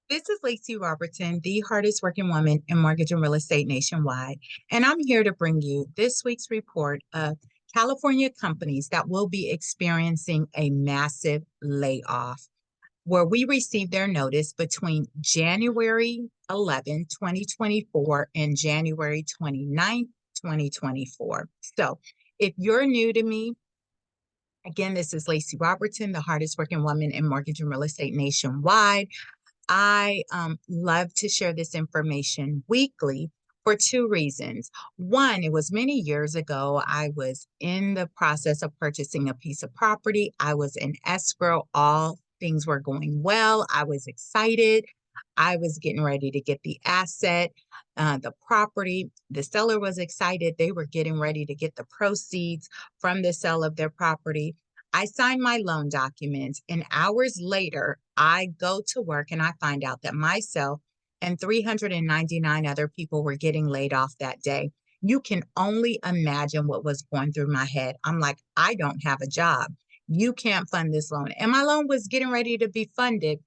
This is Lacy Robertson, the hardest working woman in mortgage and real estate nationwide. And I'm here to bring you this week's report of California companies that will be experiencing a massive layoff, where we received their notice between January 11, 2024 and January 29, 2024. So if you're new to me, again, this is Lacy Robertson, the hardest working woman in mortgage and real estate nationwide. I love to share this information weekly for two reasons. One, it was many years ago. I was in the process of purchasing a piece of property. I was in escrow. All things were going well. I was excited. I was getting ready to get the asset, the property. The seller was excited. They were getting ready to get the proceeds from the sale of their property. I signed my loan documents, and hours later, I go to work and I find out that myself and 399 other people were getting laid off that day. You can only imagine what was going through my head. I'm like, I don't have a job. You can't fund this loan. And my loan was getting ready to be funded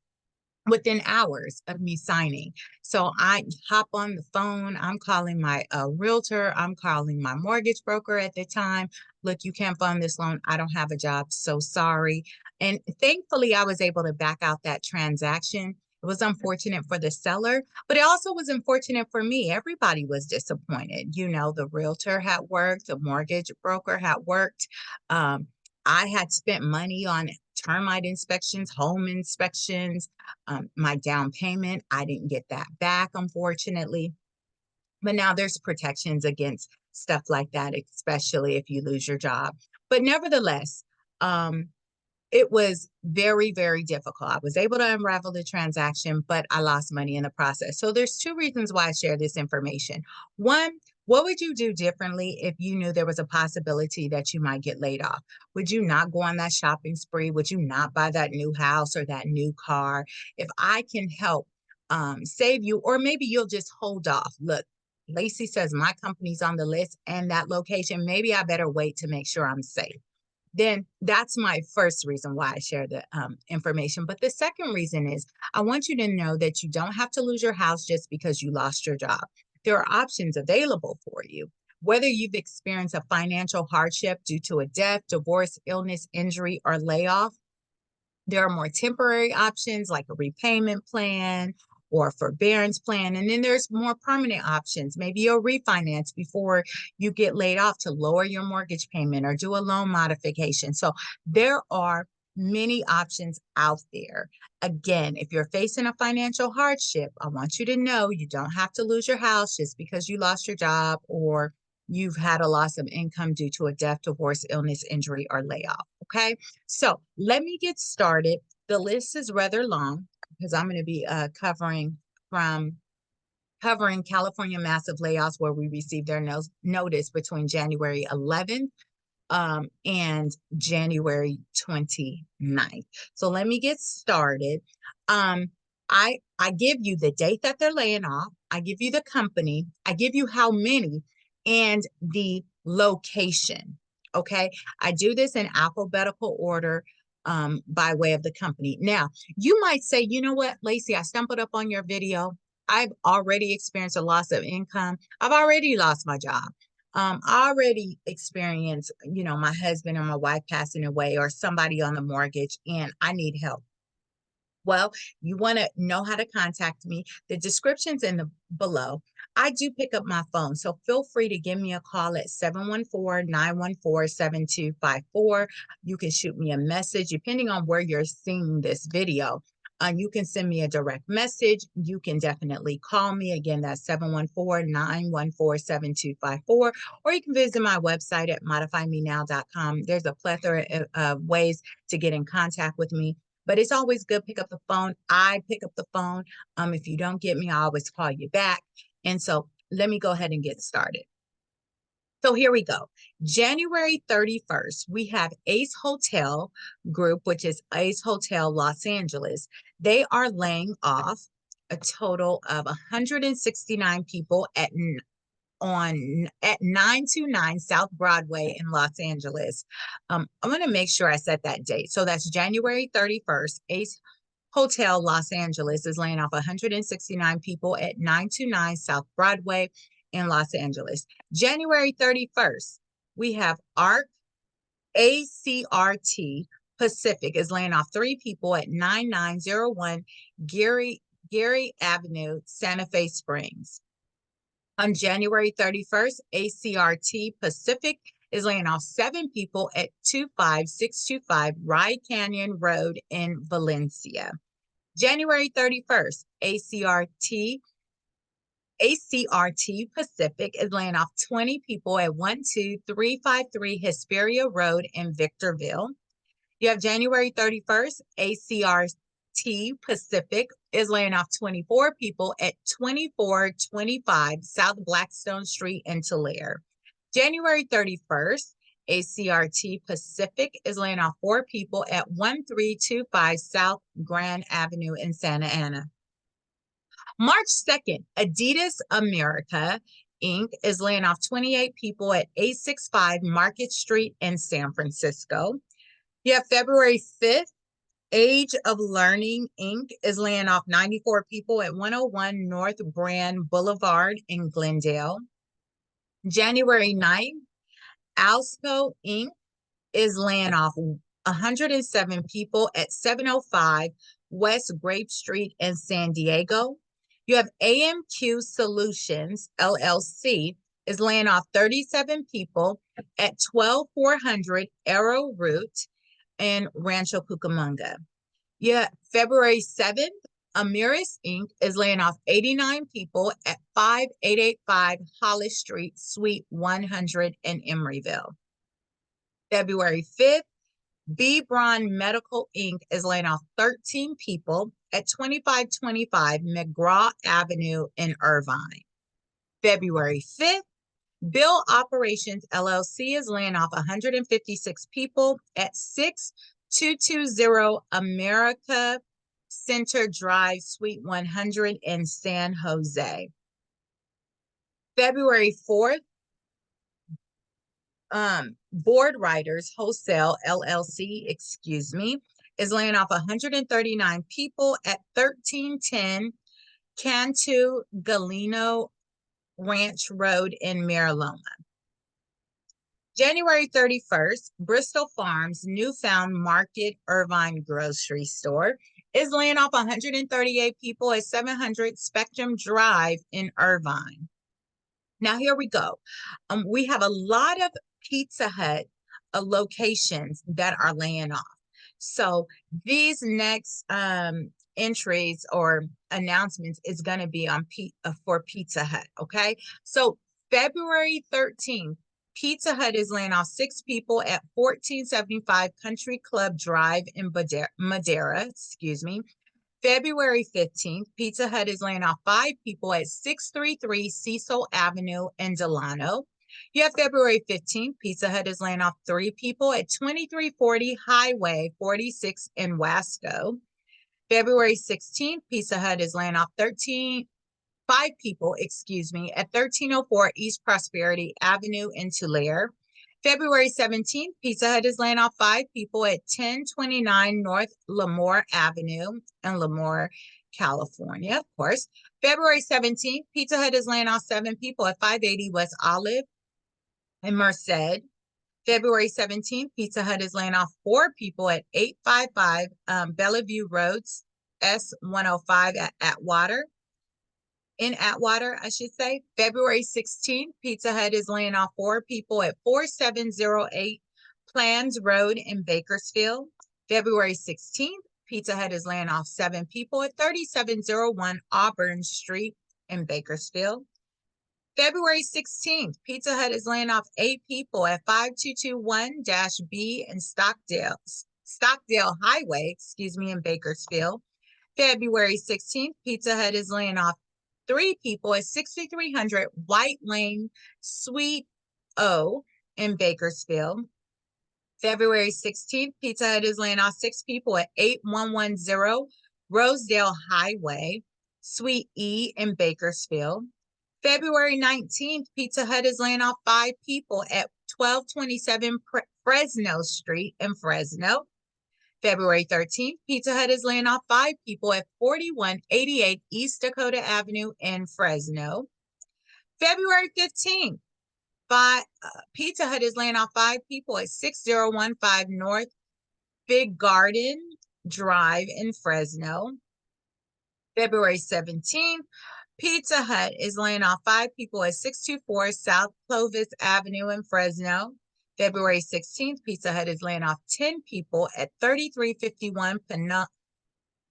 within hours of me signing. So I hop on the phone. I'm calling my realtor. I'm calling my mortgage broker at the time. Look, you can't fund this loan. I don't have a job. So sorry. And thankfully, I was able to back out that transaction. It was unfortunate for the seller, but it also was unfortunate for me. Everybody was disappointed. You know, the realtor had worked, the mortgage broker had worked. I had spent money on termite inspections, home inspections, my down payment. I didn't get that back, unfortunately. But now there's protections against stuff like that, especially if you lose your job. But nevertheless, it was very, very difficult. I was able to unravel the transaction, but I lost money in the process. So there's two reasons why I share this information. One, what would you do differently if you knew there was a possibility that you might get laid off? Would you not go on that shopping spree? Would you not buy that new house or that new car? If I can help save you, or maybe you'll just hold off. Look, Lacy says my company's on the list and that location. Maybe I better wait to make sure I'm safe. Then that's my first reason why I share the information. But the second reason is I want you to know that you don't have to lose your house just because you lost your job. There are options available for you. Whether you've experienced a financial hardship due to a death, divorce, illness, injury, or layoff, there are more temporary options like a repayment plan or a forbearance plan. And then there's more permanent options. Maybe you'll refinance before you get laid off to lower your mortgage payment or do a loan modification. So there are many options out there. Again, if you're facing a financial hardship, I want you to know you don't have to lose your house just because you lost your job or you've had a loss of income due to a death, divorce, illness, injury, or layoff. Okay. So let me get started. The list is rather long because I'm going to be covering California massive layoffs where we received their notice between January 11th and January 29th. So let me get started. I give you the date that they're laying off. I give you the company. I give you how many and the location. Okay. I do this in alphabetical order by way of the company. Now, you might say, you know what, Lacy, I stumbled up on your video. I've already experienced a loss of income. I've already lost my job. I already experienced, you know, my husband or my wife passing away or somebody on the mortgage, and I need help. Well, you want to know how to contact me. The description's in the below. I do pick up my phone, so feel free to give me a call at 714-914-7254. You can shoot me a message depending on where you're seeing this video. You can send me a direct message. You can definitely call me. Again, that's 714-914-7254. Or you can visit my website at modifymenow.com. There's a plethora of ways to get in contact with me. But it's always good. Pick up the phone. I pick up the phone. If you don't get me, I always call you back. And so let me go ahead and get started. So here we go. January 31st, we have Ace Hotel Group, which is Ace Hotel Los Angeles. They are laying off a total of 169 people at 929 South Broadway in Los Angeles. I'm going to make sure I set that date. So that's January 31st. Ace Hotel Los Angeles is laying off 169 people at 929 South Broadway in Los Angeles. January 31st, we have ACRT Pacific is laying off 3 people at 9901 Gary Avenue, Santa Fe Springs. On January 31st, ACRT Pacific is laying off 7 people at 25625 Rye Canyon Road in Valencia. January 31st, ACRT Pacific is laying off 20 people at 12353 Hesperia Road in Victorville. You have January 31st, ACRT Pacific is laying off 24 people at 2425 South Blackstone Street in Tulare. January 31st, ACRT Pacific is laying off 4 people at 1325 South Grand Avenue in Santa Ana. March 2nd, Adidas America Inc. is laying off 28 people at 865 Market Street in San Francisco. You have February 5th, Age of Learning Inc. is laying off 94 people at 101 North Brand Boulevard in Glendale. January 9th, Alsco Inc. is laying off 107 people at 705 West Grape Street in San Diego. You have AMQ Solutions, LLC, is laying off 37 people at 12400 Arrow Route in Rancho Cucamonga. Yeah, February 7th, Amiris Inc. is laying off 89 people at 5885 Hollis Street, Suite 100 in Emeryville. February 5th, B. Braun Medical Inc. is laying off 13 people at 2525 McGraw Avenue in Irvine. February 5th, Bill Operations LLC is laying off 156 people at 6220 America Center Drive, Suite 100 in San Jose. February 4th, Board Writers Wholesale LLC, is laying off 139 people at 1310 Cantu Galeno Ranch Road in Mariloma. January 31st, Bristol Farms Newfound Market Irvine Grocery Store is laying off 138 people at 700 Spectrum Drive in Irvine. Now, here we go. We have a lot of Pizza Hut locations that are laying off. So these next entries or announcements is going to be on for Pizza Hut, okay? So February 13th, Pizza Hut is laying off 6 people at 1475 Country Club Drive in Madera. February 15th, Pizza Hut is laying off 5 people at 633 Cecil Avenue in Delano. You have February 15th, Pizza Hut is laying off 3 people at 2340 Highway 46 in Wasco. February 16th, Pizza Hut is laying off 5 people, at 1304 East Prosperity Avenue in Tulare. February 17th, Pizza Hut is laying off 5 people at 1029 North Lemoore Avenue in Lemoore, California, of course. February 17th, Pizza Hut is laying off 7 people at 580 West Olive in Merced. February 17th, Pizza Hut is laying off 4 people at 855 Bellevue Roads, S105 at Atwater. In Atwater, I should say. February 16th, Pizza Hut is laying off 4 people at 4708 Plans Road in Bakersfield. February 16th, Pizza Hut is laying off 7 people at 3701 Auburn Street in Bakersfield. February 16th, Pizza Hut is laying off 8 people at 5221-B in Stockdale Highway, in Bakersfield. February 16th, Pizza Hut is laying off 3 people at 6300 White Lane, Suite O in Bakersfield. February 16th, Pizza Hut is laying off 6 people at 8110 Rosedale Highway, Suite E in Bakersfield. February 19th, Pizza Hut is laying off 5 people at 1227 Fresno Street in Fresno. February 13th, Pizza Hut is laying off 5 people at 4188 East Dakota Avenue in Fresno. February 15th, Pizza Hut is laying off 5 people at 6015 North Big Garden Drive in Fresno. February 17th, Pizza Hut is laying off 5 people at 624 South Clovis Avenue in Fresno. February 16th, Pizza Hut is laying off 10 people at 3351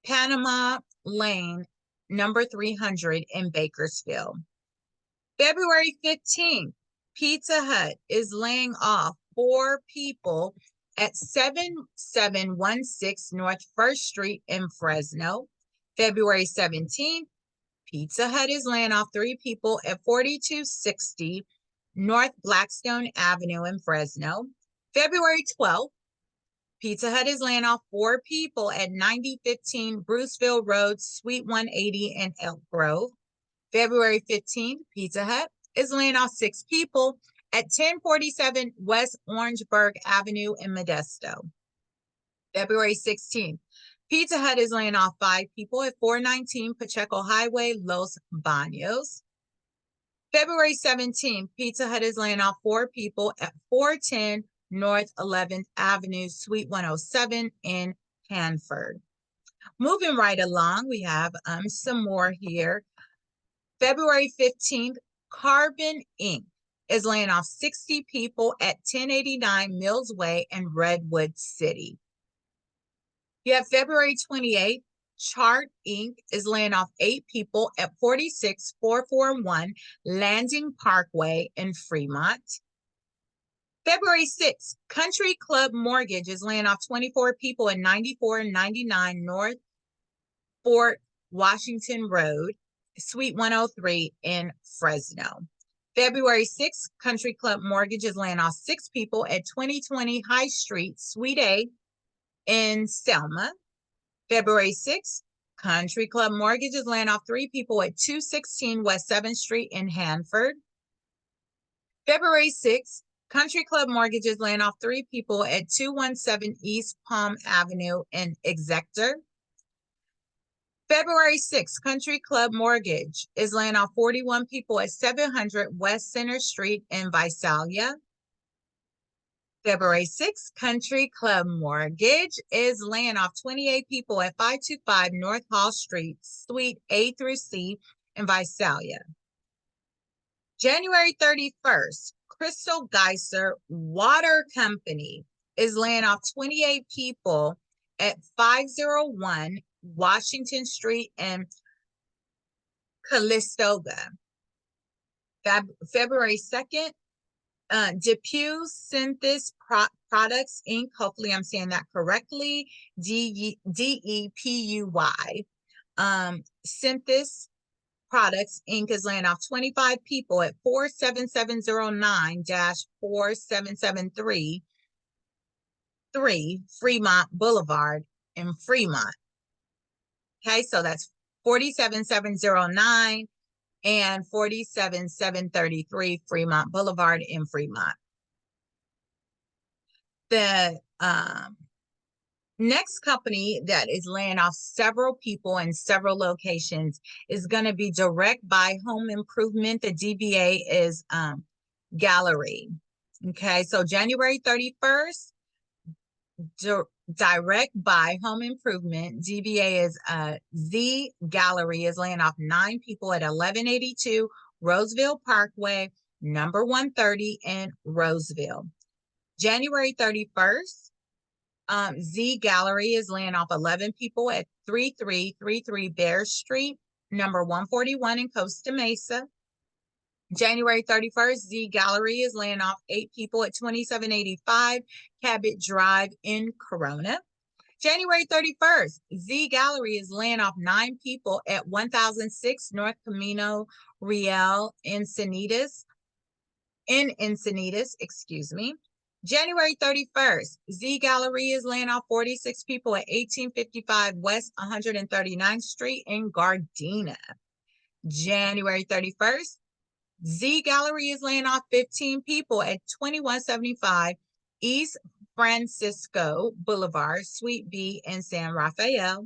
Panama Lane, number 300 in Bakersfield. February 15th, Pizza Hut is laying off 4 people at 7716 North 1st Street in Fresno. February 17th, Pizza Hut is laying off 3 people at 4260 North Blackstone Avenue in Fresno. February 12th, Pizza Hut is laying off 4 people at 9015 Bruceville Road, Suite 180 in Elk Grove. February 15th, Pizza Hut is laying off 6 people at 1047 West Orangeburg Avenue in Modesto. February 16th, Pizza Hut is laying off 5 people at 419 Pacheco Highway, Los Baños. February 17th, Pizza Hut is laying off 4 people at 410 North 11th Avenue, Suite 107 in Hanford. Moving right along, we have some more here. February 15th, Carbon Inc. is laying off 60 people at 1089 Mills Way in Redwood City. You have February 28th, Chart Inc. is laying off 8 people at 46441 Landing Parkway in Fremont. February 6th, Country Club Mortgage is laying off 24 people at 9499 North Fort Washington Road, Suite 103 in Fresno. February 6th, Country Club Mortgage is laying off 6 people at 2020 High Street, Suite A in Selma. February 6th, Country Club Mortgage is laying off 3 people at 216 West 7th Street in Hanford. February 6th, Country Club Mortgage is laying off 3 people at 217 East Palm Avenue in Exeter. February 6th, Country Club Mortgage is laying off 41 people at 700 West Center Street in Visalia. February 6th, Country Club Mortgage is laying off 28 people at 525 North Hall Street, Suite A through C in Visalia. January 31st, Crystal Geyser Water Company is laying off 28 people at 501 Washington Street in Calistoga. February 2nd, DePuy Synthes Products Inc., hopefully I'm saying that correctly, DEPUY. Synthes Products Inc. is laying off 25 people at 47709-4773 Fremont Boulevard in Fremont. Okay, so that's 47709 and 47733 Fremont Boulevard in Fremont. The next company that is laying off several people in several locations is going to be Direct Buy Home Improvement. The DBA is Gallery. Okay, so January 31st, Direct Buy Home Improvement, DBA is Z Gallery, is laying off 9 people at 1182 Roseville Parkway, number 130 in Roseville. January 31st, Z Gallery is laying off 11 people at 3333 Bear Street, number 141 in Costa Mesa. January 31st, Z Gallery is laying off 8 people at 2785 Cabot Drive in Corona. January 31st, Z Gallery is laying off 9 people at 1006 North Camino Real in Encinitas, excuse me. January 31st, Z Gallery is laying off 46 people at 1855 West 139th Street in Gardena. January 31st, Z Gallery is laying off 15 people at 2175 East Francisco Boulevard, Suite B in San Rafael.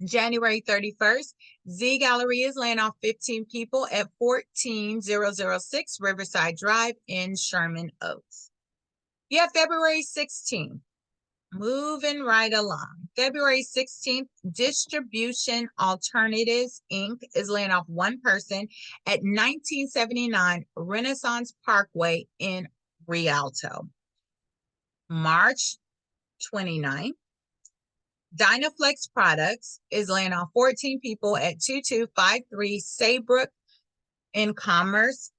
January 31st, Z Gallery is laying off 15 people at 14006 Riverside Drive in Sherman Oaks. You have February 16th. Moving right along. February 16th, Distribution Alternatives, Inc. is laying off one person at 1979 Renaissance Parkway in Rialto. March 29th, Dynaflex Products is laying off 14 people at 2253 Saybrook in Commerce.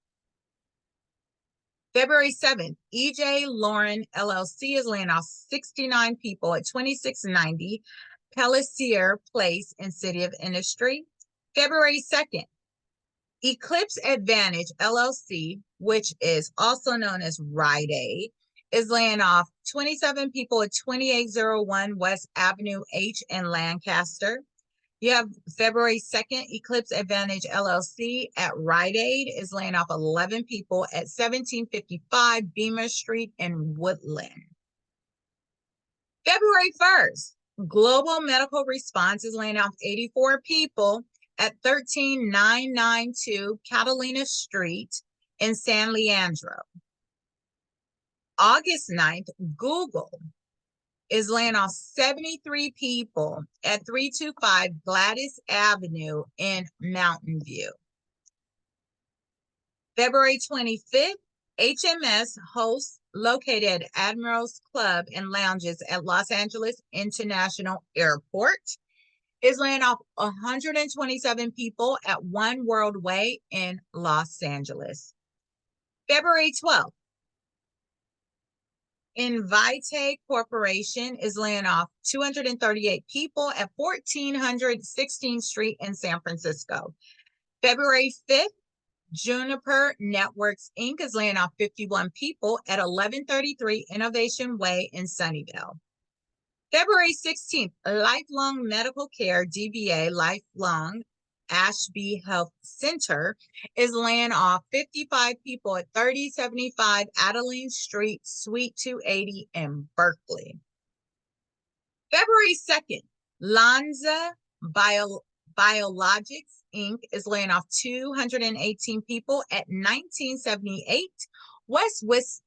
February 7th, EJ Lauren LLC is laying off 69 people at 2690 Pelletier Place in City of Industry. February 2nd, Eclipse Advantage LLC, which is also known as Rite Aid, is laying off 27 people at 2801 West Avenue H in Lancaster. You have February 2nd, Eclipse Advantage LLC at Rite Aid is laying off 11 people at 1755 Beamer Street in Woodland. February 1st, Global Medical Response is laying off 84 people at 13992 Catalina Street in San Leandro. August 9th, Google is laying off 73 people at 325 Gladys Avenue in Mountain View. February 25th, HMS hosts located at Admirals Club and Lounges at Los Angeles International Airport is laying off 127 people at One World Way in Los Angeles. February 12th, Invite Corporation is laying off 238 people at 1400 16th Street in San Francisco. February 5th, Juniper Networks, Inc. is laying off 51 people at 1133 Innovation Way in Sunnyvale. February 16th, Lifelong Medical Care, DBA Lifelong Ashby Health Center is laying off 55 people at 3075 Adeline Street, Suite 280 in Berkeley. February 2nd, Lonza Biologics, Inc. is laying off 218 people at 1978 West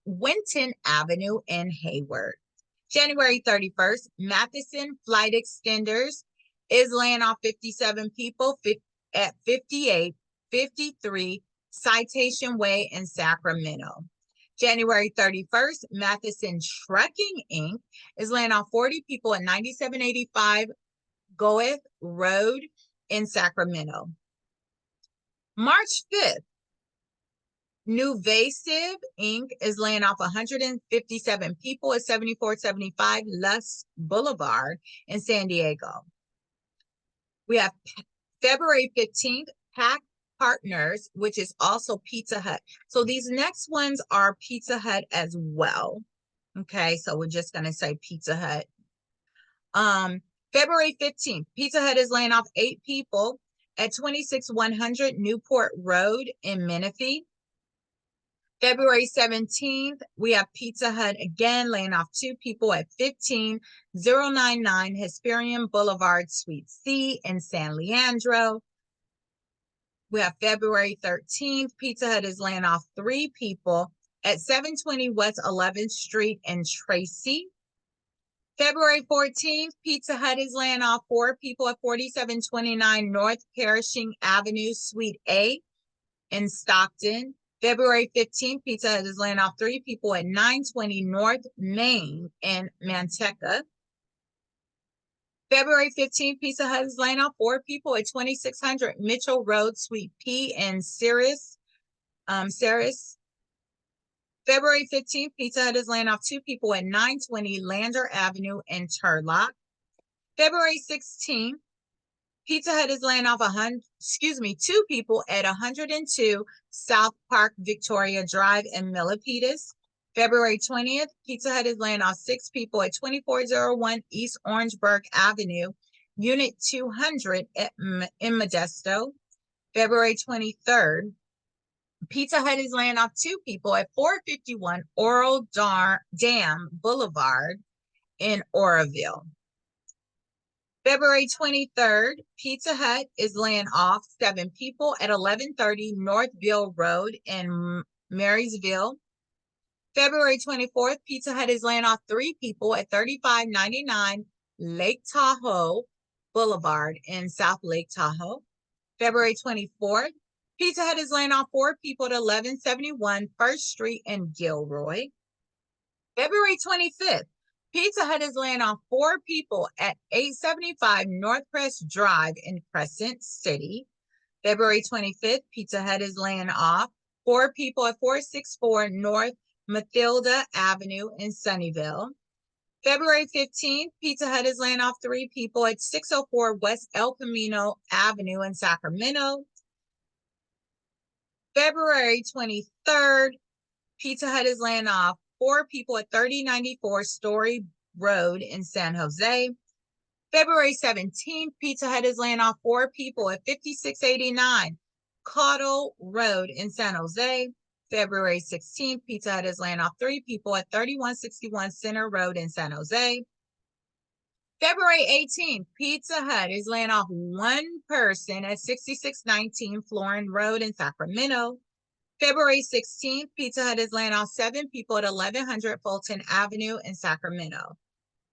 Winton Avenue in Hayward. January 31st, Matheson Flight Extenders is laying off 57 people at 5853 Citation Way in Sacramento. January 31st, Matheson Trucking, Inc. is laying off 40 people at 9785 Goeth Road in Sacramento. March 5th, Nuvasive, Inc. is laying off 157 people at 7475 Lusk Boulevard in San Diego. We have February 15th, Pack Partners, which is also Pizza Hut. So these next ones are Pizza Hut as well. Okay, so we're just going to say Pizza Hut. February 15th, Pizza Hut is laying off 8 people at 26100 Newport Road in Menifee. February 17th, we have Pizza Hut again laying off 2 people at 15099 Hesperian Boulevard, Suite C in San Leandro. We have February 13th, Pizza Hut is laying off 3 people at 720 West 11th Street in Tracy. February 14th, Pizza Hut is laying off 4 people at 4729 North Pershing Avenue, Suite A in Stockton. February 15th, Pizza Hut is laying off 3 people at 920 North Main in Manteca. February 15th, Pizza Hut is laying off 4 people at 2600 Mitchell Road, Suite P in Ceres. February 15th, Pizza Hut is laying off 2 people at 920 Lander Avenue in Turlock. February 16th, Pizza Hut is laying off 2 people at 102 South Park Victoria Drive in Milpitas. February 20th, Pizza Hut is laying off 6 people at 2401 East Orangeburg Avenue, Unit 200 in Modesto. February 23rd, Pizza Hut is laying off 2 people at 451 Dam Boulevard in Oroville. February 23rd, Pizza Hut is laying off 7 people at 1130 Northville Road in Marysville. February 24th, Pizza Hut is laying off 3 people at 3599 Lake Tahoe Boulevard in South Lake Tahoe. February 24th, Pizza Hut is laying off 4 people at 1171 First Street in Gilroy. February 25th, Pizza Hut is laying off 4 people at 875 Northcrest Drive in Crescent City. February 25th, Pizza Hut is laying off 4 people at 464 North Mathilda Avenue in Sunnyvale. February 15th, Pizza Hut is laying off 3 people at 604 West El Camino Avenue in Sacramento. February 23rd, Pizza Hut is laying off 4 people at 3094 Story Road in San Jose. February 17th, Pizza Hut is laying off 4 people at 5689 Caudle Road in San Jose. February 16th, Pizza Hut is laying off 3 people at 3161 Center Road in San Jose. February 18th, Pizza Hut is laying off 1 person at 6619 Florin Road in Sacramento. February 16th, Pizza Hut is laying off 7 people at 1100 Fulton Avenue in Sacramento.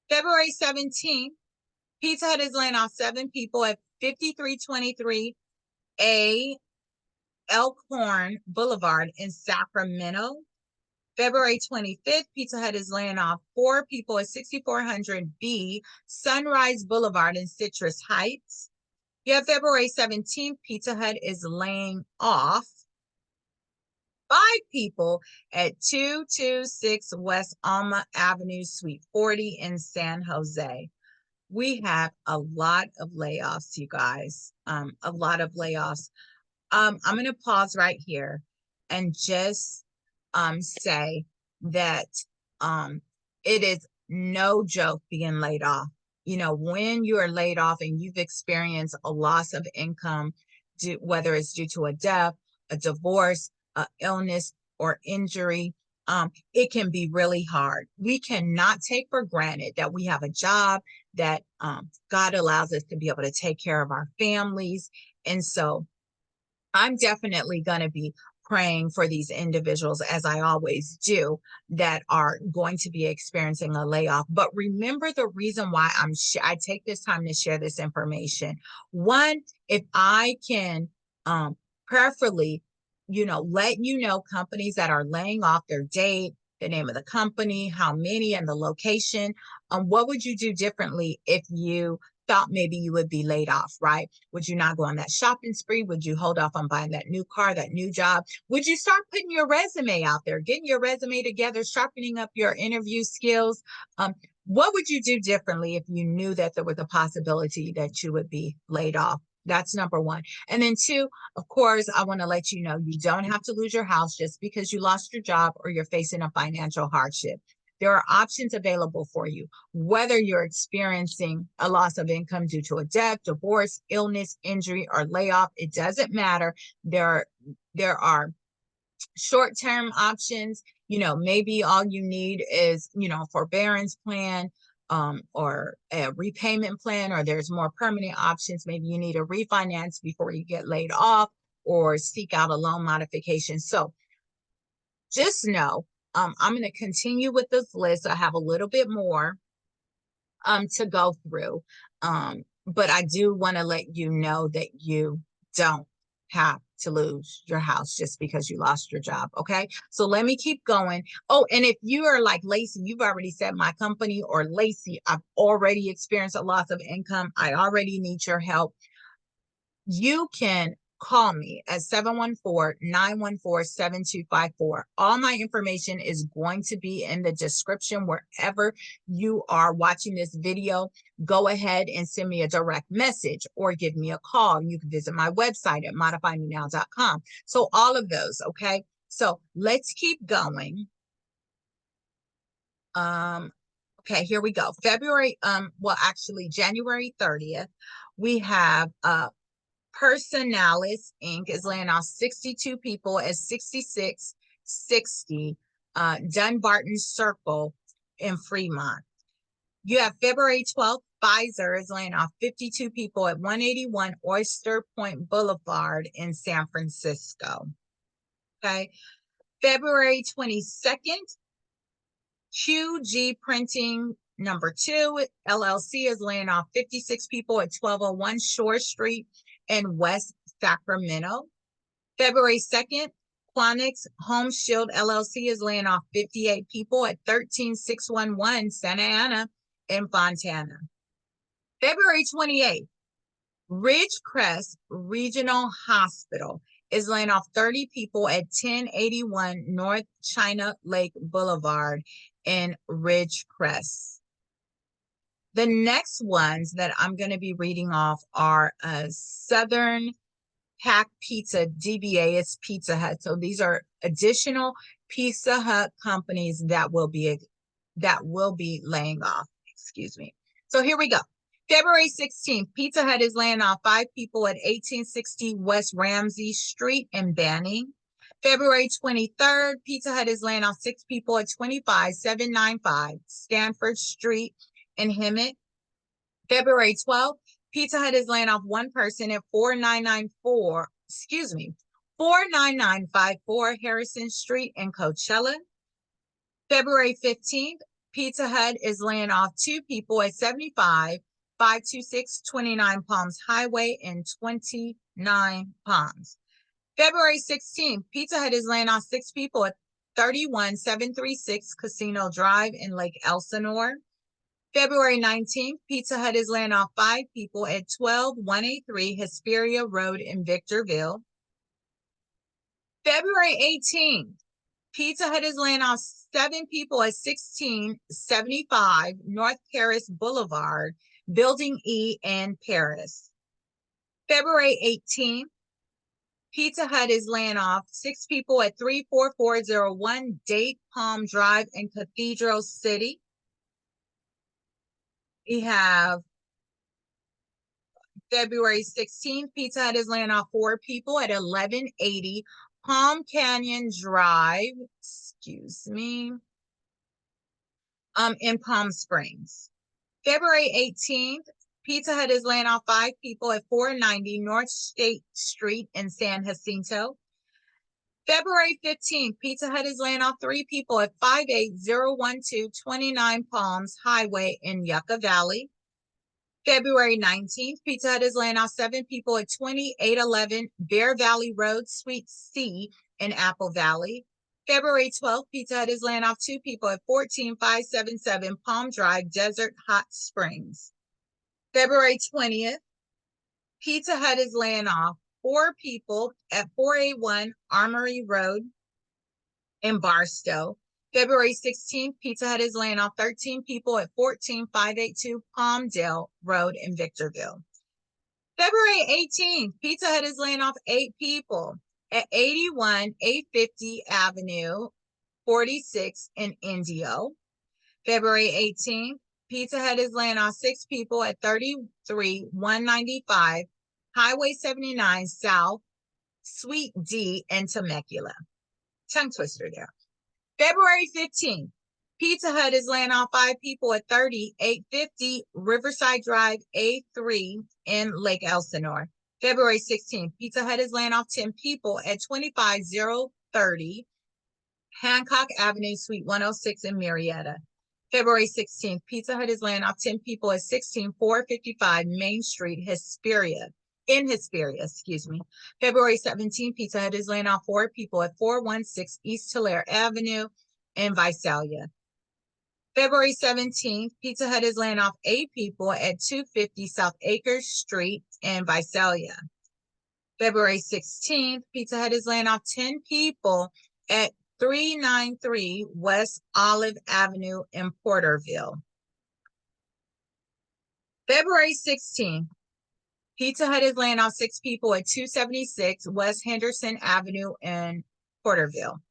February 17th, Pizza Hut is laying off 7 people at 5323 A Elkhorn Boulevard in Sacramento. February 25th, Pizza Hut is laying off 4 people at 6400 B Sunrise Boulevard in Citrus Heights. You have February 17th, Pizza Hut is laying off 5 people at 226 West Alma Avenue, Suite 40 in San Jose. We have a lot of layoffs, you guys, a lot of layoffs. I'm going to pause right here and just say that it is no joke being laid off. You know, when you are laid off and you've experienced a loss of income, whether it's due to a death, a divorce, illness, or injury, it can be really hard. We cannot take for granted that we have a job, that God allows us to be able to take care of our families. And so I'm definitely going to be praying for these individuals, as I always do, that are going to be experiencing a layoff. But remember the reason why I take this time to share this information. One, if I can prayerfully, let you know companies that are laying off, their date, the name of the company, how many, and the location. What would you do differently if you thought maybe you would be laid off, right? Would you not go on that shopping spree? Would you hold off on buying that new car, that new job? Would you start putting your resume out there, getting your resume together, sharpening up your interview skills? What would you do differently if you knew that there was a possibility that you would be laid off? That's number one. And then two, of course, I want to let you know you don't have to lose your house just because you lost your job or you're facing a financial hardship. There are options available for you, whether you're experiencing a loss of income due to a death, divorce, illness, injury, or layoff. It doesn't matter. There are short-term options. Maybe all you need is, a forbearance plan, or a repayment plan, or there's more permanent options. Maybe you need a refinance before you get laid off, or seek out a loan modification. So just know, I'm going to continue with this list. I have a little bit more to go through. But I do want to let you know that you don't have to lose your house just because you lost your job. Okay. So let me keep going. Oh, and if you are like Lacy, you've already said my company, or Lacy, I've already experienced a loss of income, I already need your help. You can call me at 714-914-7254. All my information is going to be in the description wherever you are watching this video. Go ahead and send me a direct message or give me a call. You can visit my website at modifymenow.com. So all of those, okay? So let's keep going. Okay, here we go. January 30th, we have Personalis Inc. is laying off 62 people at 6660 Dunbarton Circle in Fremont. You have February 12th, Pfizer is laying off 52 people at 181 Oyster Point Boulevard in San Francisco. Okay. February 22nd, QG Printing Number 2 LLC is laying off 56 people at 1201 Shore Street in West Sacramento. February 2nd, Quanix Home Shield LLC is laying off 58 people at 13611 Santa Ana in Fontana. February 28th, Ridgecrest Regional Hospital is laying off 30 people at 1081 North China Lake Boulevard in Ridgecrest. The next ones that I'm going to be reading off are Southern Pack Pizza, DBA is Pizza Hut. So these are additional Pizza Hut companies that will be laying off. Excuse me. So here we go. February 16th, Pizza Hut is laying off 5 people at 1860 West Ramsey Street in Banning. February 23rd, Pizza Hut is laying off 6 people at 25795 Stanford Street in Hemet. February 12th, Pizza Hut is laying off 1 person at 49954 Harrison Street in Coachella. February 15th, Pizza Hut is laying off 2 people at 75526 29 Palms Highway in 29 Palms. February 16th, Pizza Hut is laying off 6 people at 31736 Casino Drive in Lake Elsinore. February 19th, Pizza Hut is laying off 5 people at 12183 Hesperia Road in Victorville. February 18th, Pizza Hut is laying off 7 people at 1675 North Paris Boulevard, Building E in Paris. February 18th, Pizza Hut is laying off 6 people at 34401 Date Palm Drive in Cathedral City. We have February 16th, Pizza Hut is laying off 4 people at 1180 Palm Canyon Drive, in Palm Springs. February 18th, Pizza Hut is laying off 5 people at 490 North State Street in San Jacinto. February 15th, Pizza Hut is laying off 3 people at 58012 29 Palms Highway in Yucca Valley. February 19th, Pizza Hut is laying off 7 people at 2811 Bear Valley Road, Suite C in Apple Valley. February 12th, Pizza Hut is laying off 2 people at 14577 Palm Drive, Desert Hot Springs. February 20th, Pizza Hut is laying off 4 people at 481 Armory Road in Barstow. February 16th, Pizza Hut is laying off 13 people at 14582 Palmdale Road in Victorville. February 18th, Pizza Hut is laying off 8 people at 850 Avenue 46 in Indio. February 18th, Pizza Hut is laying off 6 people at 195 Highway 79 South, Suite D in Temecula. Tongue twister there. February 15th, Pizza Hut is laying off 5 people at 850 Riverside Drive A3 in Lake Elsinore. February 16th, Pizza Hut is laying off 10 people at 25030 Hancock Avenue, Suite 106 in Marietta. February 16th, Pizza Hut is laying off 10 people at 16455 Main Street, Hesperia. February 17th, Pizza Hut is laying off 4 people at 416 East Tulare Avenue in Visalia. February 17th, Pizza Hut is laying off 8 people at 250 South Acres Street in Visalia. February 16th, Pizza Hut is laying off 10 people at 393 West Olive Avenue in Porterville. February 16th, Pizza Hut is laying off 6 people at 276 West Henderson Avenue in Porterville.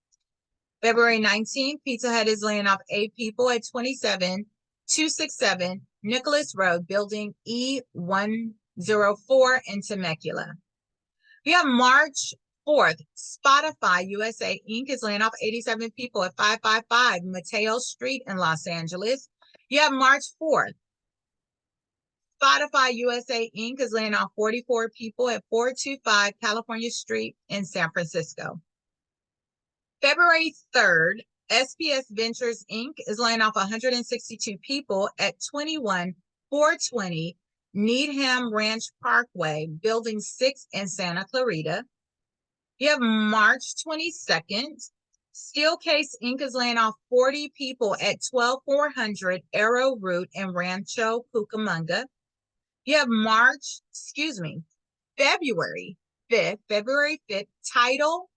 February 19th, Pizza Hut is laying off 8 people at 267 Nicholas Road, Building E104 in Temecula. You have March 4th, Spotify USA Inc. is laying off 87 people at 555 Mateo Street in Los Angeles. You have March 4th, Spotify USA Inc. is laying off 44 people at 425 California Street in San Francisco. February 3rd, SPS Ventures Inc. is laying off 162 people at 21420 Needham Ranch Parkway, Building 6 in Santa Clarita. You have March 22nd, Steelcase Inc. is laying off 40 people at 12400 Arrow Route in Rancho Cucamonga. You have February 5th, Tidal,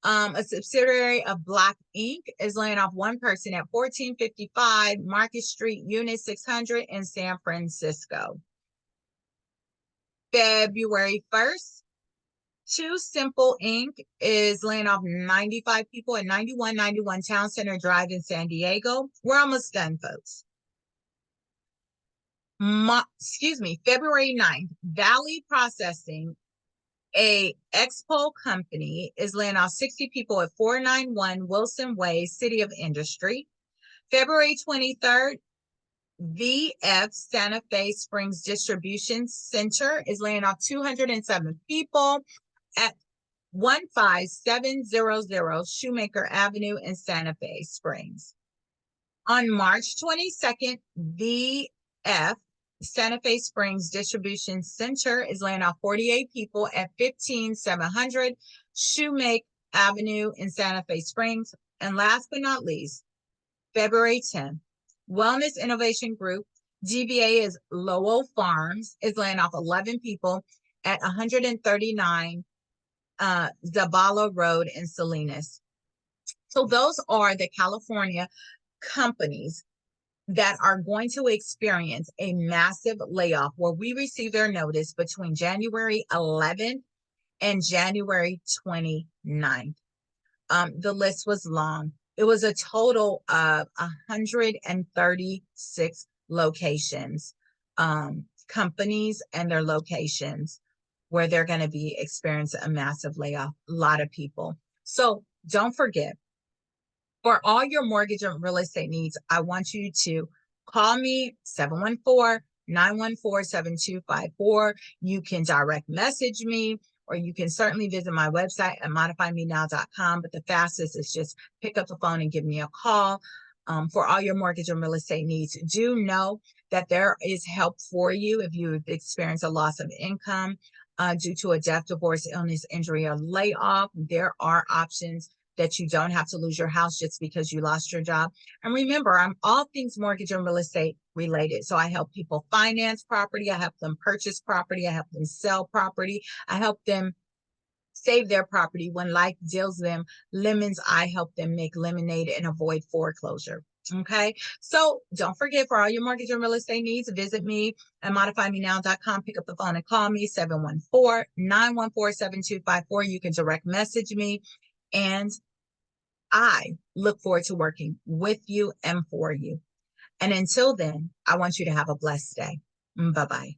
a subsidiary of Block Inc. is laying off one person at 1455 Market Street, Unit 600 in San Francisco. February 1st, Too Simple Inc. is laying off 95 people at 9191 Town Center Drive in San Diego. We're almost done, folks. February 9th, Valley Processing, a Expo company, is laying off 60 people at 491 Wilson Way, City of Industry. February 23rd, VF Santa Fe Springs Distribution Center is laying off 207 people at 15700 Shoemaker Avenue in Santa Fe Springs. On March 22nd, VF Santa Fe Springs Distribution Center is laying off 48 people at 15700 Shoemaker Avenue in Santa Fe Springs. And last but not least, February 10th, Wellness Innovation Group, DBA is Lowell Farms, is laying off 11 people at 139 Zabala Road in Salinas. So those are the California companies that are going to experience a massive layoff, where we receive their notice between January 11th and January 29th. The list was long. It was a total of 136 locations, companies and their locations, where they're going to be experiencing a massive layoff, a lot of people. So don't forget, for all your mortgage and real estate needs, I want you to call me 714-914-7254. You can direct message me, or you can certainly visit my website at modifymenow.com. But the fastest is just pick up the phone and give me a call. For all your mortgage and real estate needs, do know that there is help for you if you've experienced a loss of income due to a death, divorce, illness, injury, or layoff. There are options that you don't have to lose your house just because you lost your job. And remember, I'm all things mortgage and real estate related. So I help people finance property. I help them purchase property. I help them sell property. I help them save their property. When life deals them lemons, I help them make lemonade and avoid foreclosure. Okay, so don't forget, for all your mortgage and real estate needs, visit me at modifymenow.com. Pick up the phone and call me 714-914-7254. You can direct message me, and I look forward to working with you and for you. And until then, I want you to have a blessed day. Bye-bye.